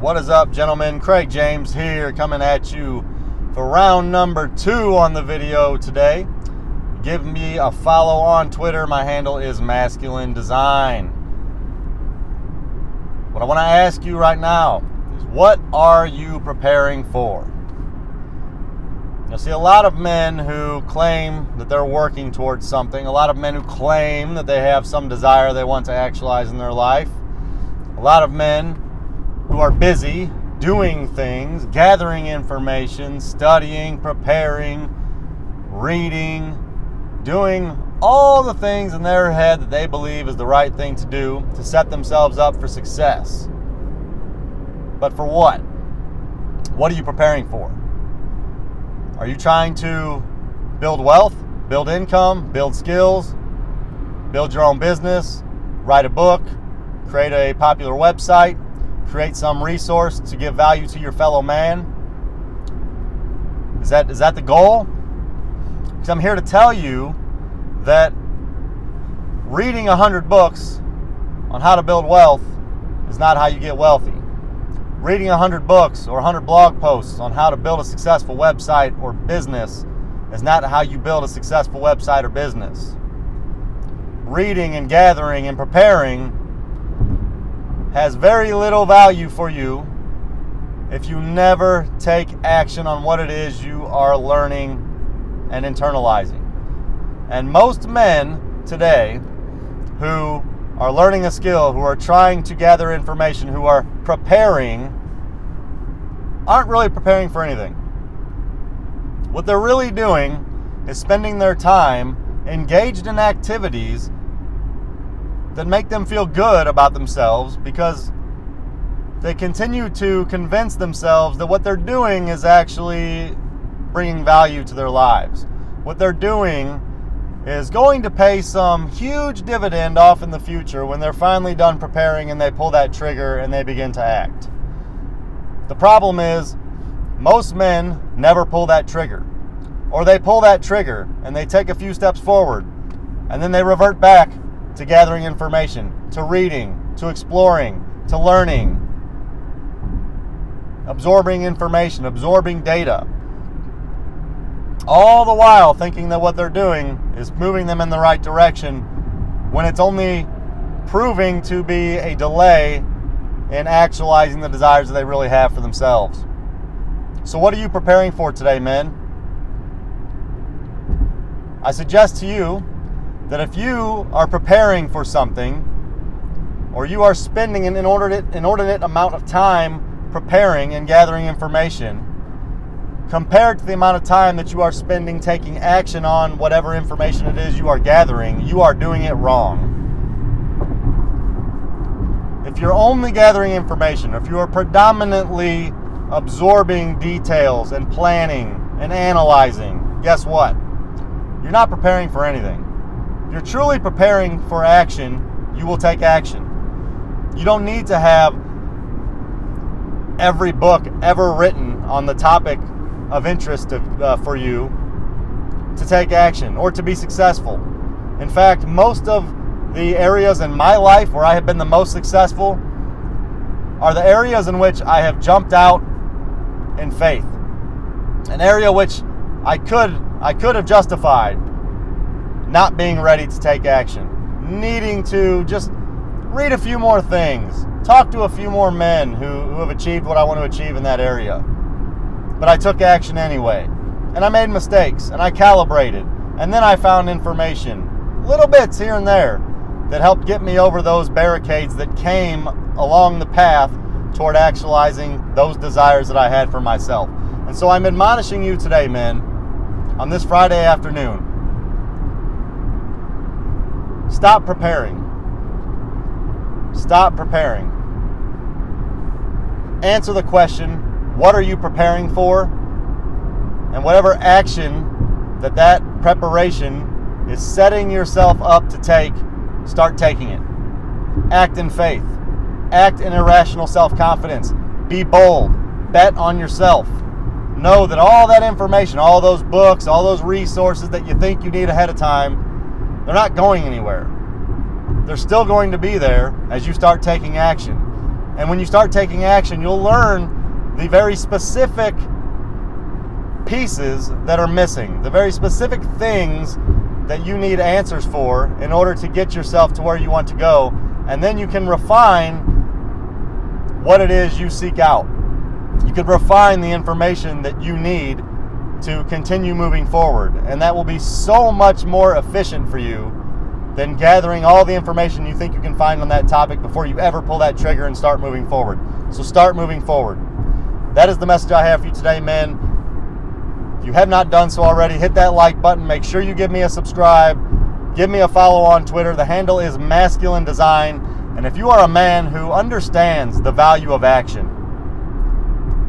What is up, gentlemen? Craig James here, coming at you for round number 2 on the video today. Give me a follow on Twitter. My handle is Masculine Design. What I want to ask you right now is, what are you preparing for? You'll see a lot of men who claim that they're working towards something, a lot of men who claim that they have some desire they want to actualize in their life, a lot of men who are busy doing things, gathering information, studying, preparing, reading, doing all the things in their head that they believe is the right thing to do to set themselves up for success. But for what? What are you preparing for? Are you trying to build wealth, build income, build skills, build your own business, write a book, create a popular website, create some resource to give value to your fellow man? Is that the goal? Because I'm here to tell you that reading 100 books on how to build wealth is not how you get wealthy. Reading 100 books or 100 blog posts on how to build a successful website or business is not how you build a successful website or business. Reading and gathering and preparing has very little value for you if you never take action on what it is you are learning and internalizing. And most men today who are learning a skill, who are trying to gather information, who are preparing, aren't really preparing for anything. What they're really doing is spending their time engaged in activities that make them feel good about themselves, because they continue to convince themselves that what they're doing is actually bringing value to their lives. What they're doing is going to pay some huge dividend off in the future when they're finally done preparing and they pull that trigger and they begin to act. The problem is, most men never pull that trigger. Or they pull that trigger and they take a few steps forward and then they revert back to gathering information, to reading, to exploring, to learning, absorbing information, absorbing data. All the while thinking that what they're doing is moving them in the right direction, when it's only proving to be a delay in actualizing the desires that they really have for themselves. So what are you preparing for today, men? I suggest to you that if you are preparing for something, or you are spending an inordinate amount of time preparing and gathering information, compared to the amount of time that you are spending taking action on whatever information it is you are gathering, you are doing it wrong. If you're only gathering information, if you are predominantly absorbing details and planning and analyzing, guess what? You're not preparing for anything. If you're truly preparing for action, you will take action. You don't need to have every book ever written on the topic of interest for you to take action or to be successful. In fact, most of the areas in my life where I have been the most successful are the areas in which I have jumped out in faith. An area which I could have justified not being ready to take action, needing to just read a few more things, talk to a few more men who have achieved what I want to achieve in that area. But I took action anyway, and I made mistakes, and I calibrated, and then I found information, little bits here and there, that helped get me over those barricades that came along the path toward actualizing those desires that I had for myself. And so I'm admonishing you today, men, on this Friday afternoon, stop preparing. Stop preparing. Answer the question, what are you preparing for? And whatever action that preparation is setting yourself up to take, start taking it. Act in faith. Act in irrational self-confidence. Be bold. Bet on yourself. Know that all that information, all those books, all those resources that you think you need ahead of time, they're not going anywhere. They're still going to be there as you start taking action. And when you start taking action, you'll learn the very specific pieces that are missing, the very specific things that you need answers for in order to get yourself to where you want to go. And then you can refine what it is you seek out. You can refine the information that you need to continue moving forward. And that will be so much more efficient for you than gathering all the information you think you can find on that topic before you ever pull that trigger and start moving forward. So start moving forward. That is the message I have for you today, men. If you have not done so already, hit that like button. Make sure you give me a subscribe. Give me a follow on Twitter. The handle is Masculine Design. And if you are a man who understands the value of action,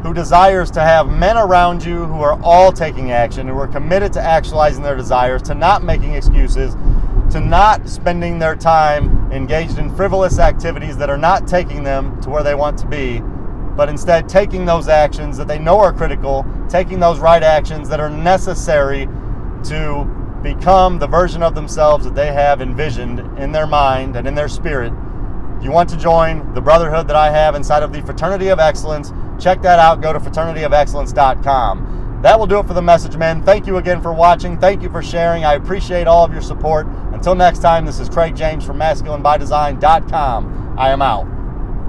who desires to have men around you who are all taking action, who are committed to actualizing their desires, to not making excuses, to not spending their time engaged in frivolous activities that are not taking them to where they want to be, but instead taking those actions that they know are critical, taking those right actions that are necessary to become the version of themselves that they have envisioned in their mind and in their spirit. If you want to join the brotherhood that I have inside of the Fraternity of Excellence, check that out. Go to fraternityofexcellence.com. That will do it for the message, men. Thank you again for watching. Thank you for sharing. I appreciate all of your support. Until next time, this is Craig James from MasculineByDesign.com. I am out.